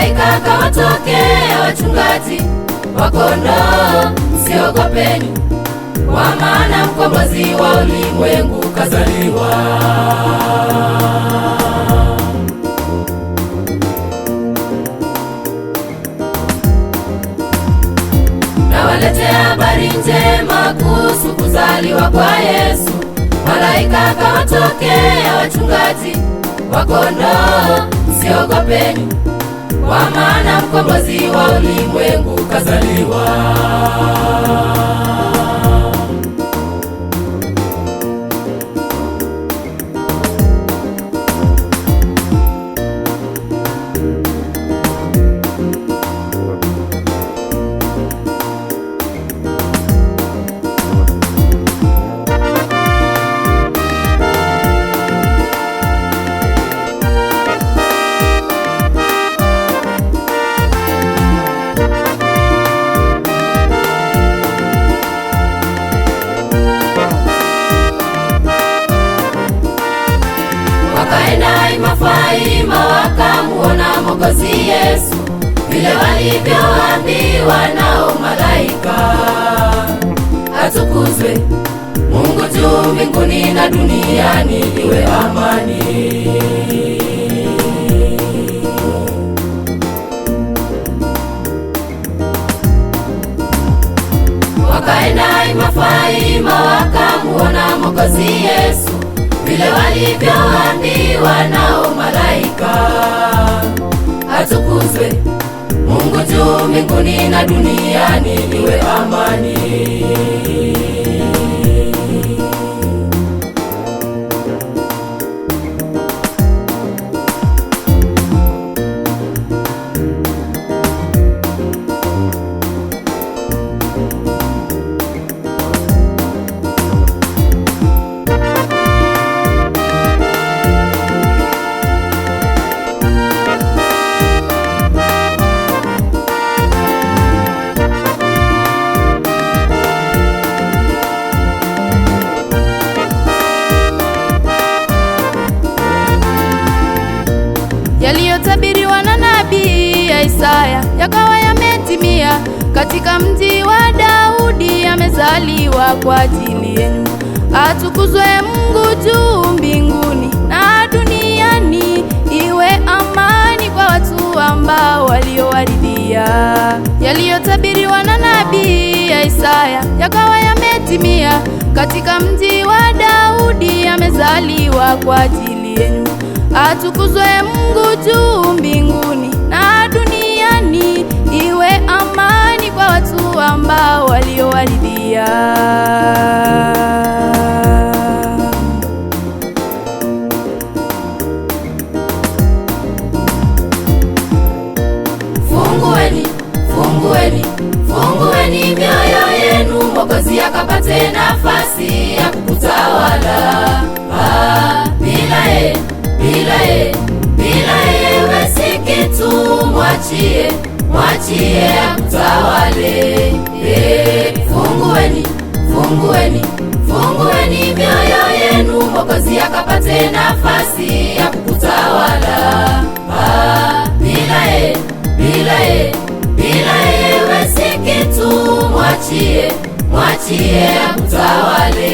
Malaika akawatokea wachungaji wa kondoo, msiogopeni, kwa maana mkombozi wa ulimwengu kazaliwa. Nawaletea habari njema kuhusu kuzaliwa kwa Yesu. Malaika akawatokea wachungaji wa kondoo, msiogopeni, kwa maana mkombozi wa ulimwengu kazaliwa. Mafaima wakamuona Mwokozi Yesu, vile walivyoambiwa nao malaika. Atukuzwe Mungu juu mbinguni, na duniani iwe amani. Wakaenda mafaima wakamuona Mwokozi Yesu, vile walivyoambiwa nao malaika. Atukuzwe Mungu juu mbinguni, na duniani iwe amani. Yaliyotabiriwa na nabii Isaya yakawa yametimia. Katika mji wa Daudi amezaliwa kwa ajili yenu. Atukuzwe Mungu juu mbinguni, na duniani iwe amani kwa watu ambao waliowaridhia. Yaliyotabiriwa na nabii Isaya yakawa yametimia. Katika mji wa Daudi amezaliwa kwa ajili yenu. Atukuzwe Mungu juu mbinguni, na duniani iwe amani kwa watu ambao waliowaridhia. Fungueni, fungueni, fungueni mioyo yenu, Mwokozi akapate nafasi ya kukutawala. Bila yewe si kitu, mwachie akutawale. Fungueni, fungueni, fungueni mioyo yenu, Mwokozi akapate nafasi ya kukutawala. Bila yewe si kitu, mwachie akutawale.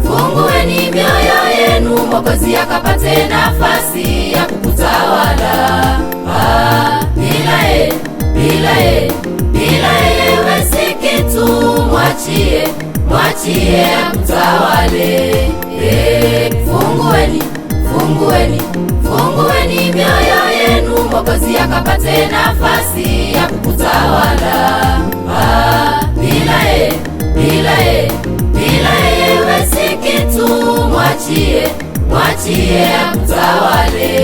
Fungueni mioyo yenu, Mwokozi akapate nafasi ya kukutawala. Bila yewe si kitu, mwachie akutawale. Fungueni, fungueni, fungueni mioyo yenu, Mwokozi akapate nafasi ya kukutawala. Bila yewe si kitu, mwachie akutawale.